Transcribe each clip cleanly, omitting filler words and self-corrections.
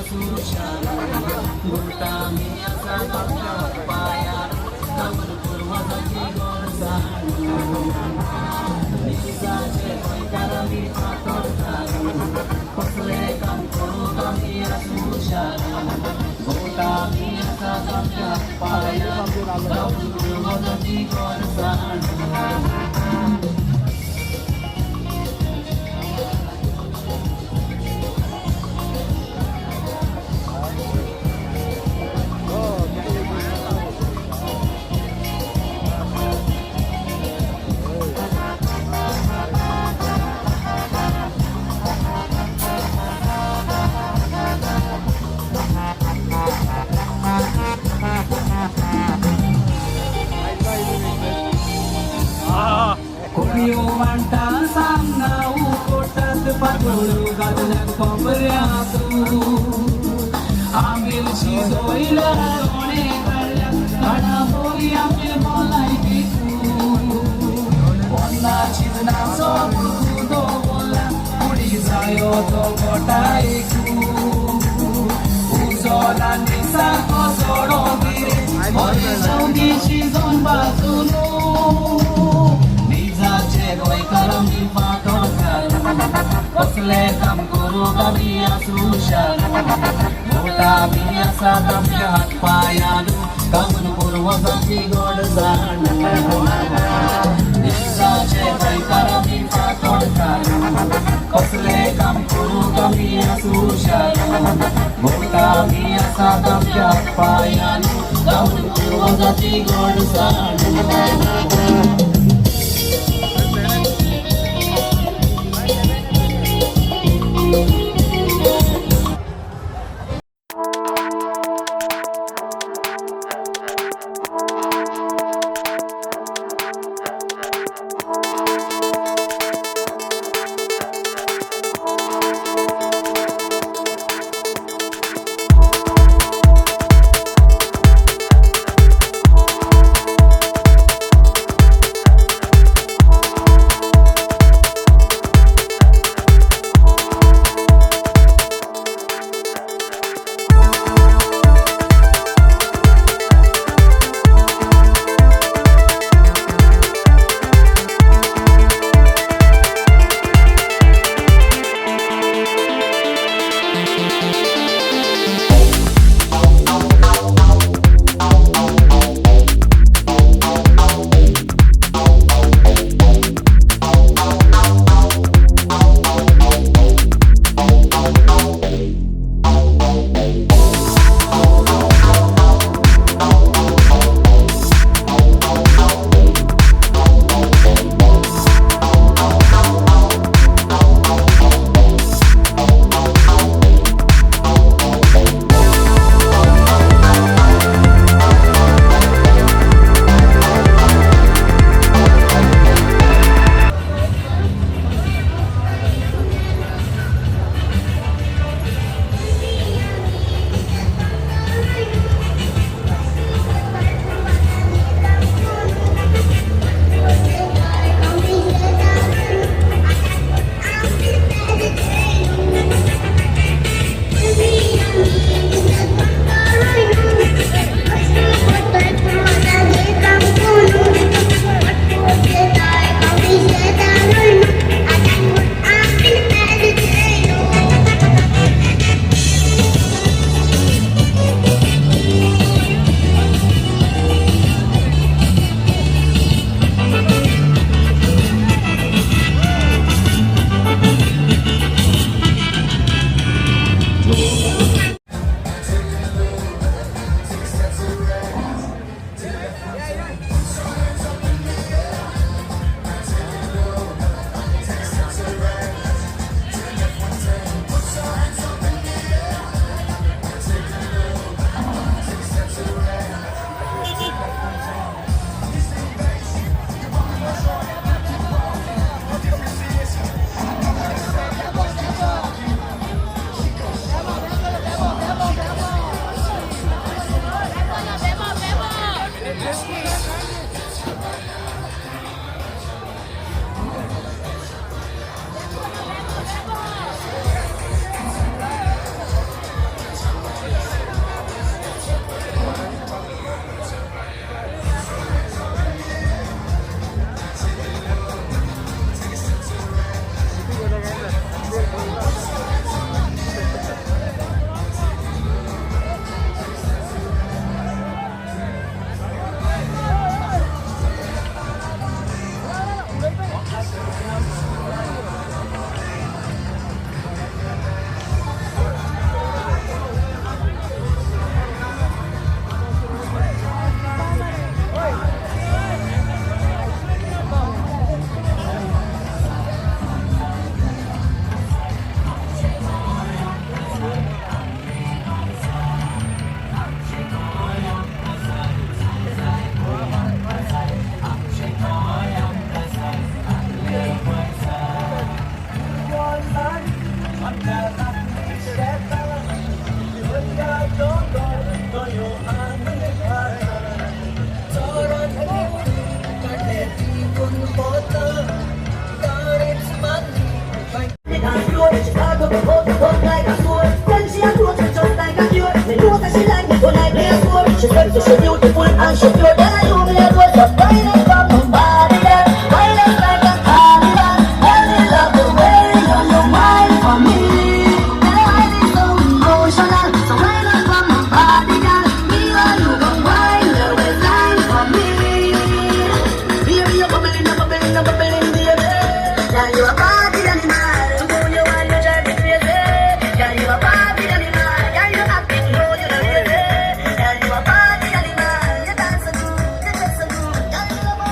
सुशान उलटा मी असा तुमच्या पाया कमल पूर्वजाची गोड जाण निजाचे पैकार मी पातळ कसले काम करू कमी सुशान उलटा मी असा तुमच्या पाया कमल पूर्वजाची गोड जाण Kopiyo manta samna ukotat patulu gadlak komryatu amil shizoila one karyak ana boli amil bolai bitu onna chidna sob do bola pudi sayo to gotai ku uzola nisa ko soro gire ore saudi shizon bazunu मी पातळ कसले काम करू कमी सुशान मोठा मी असा तुमच्या हात पायानु कमन पूर्वजाची गोड जाण निजाचे पैकार मी पातळ कसले काम करू कमी सुशान मोठा मी असा तुमच्या हात पायानु कमन पूर्वजाची गोड जाण arriva pode animar, o molho alho já me crescer. E arriva pode animar, e arriva papi, o molho da crescer. E arriva pode animar, e dança tudo, e dança tudo. E arriva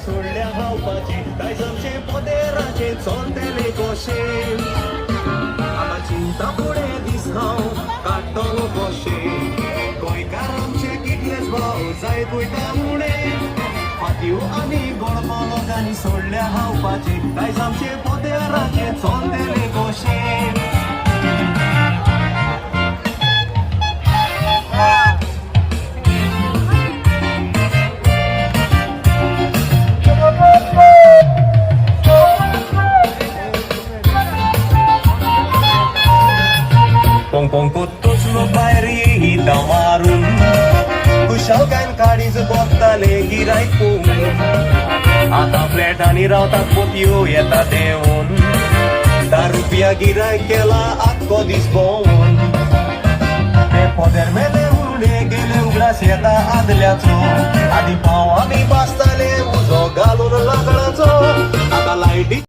सोडल्या गावपाची दायजमचे पोदेराचे चोंतेले कोशे आतां चिंता फुडें दीस हांव काडटलो कोशे गोंयकार आमचे कितलेच भाव जायत वयता फुडें फांत्यो आनी गोडपा लोकांनी सोडल्या गावपाची दायज आमचे पोदेराचे चोंतेले कोशे Pongpongkuttos mo bayri damarun Kushal kain kadis bottale giray pung Ata flat ani rautak potyo yeta deon Da rupia giray kela akko disbon Te poder me de une gele uglas yeta adliaco Adi pao ami bastale uzo galon lagalaco Ata laiti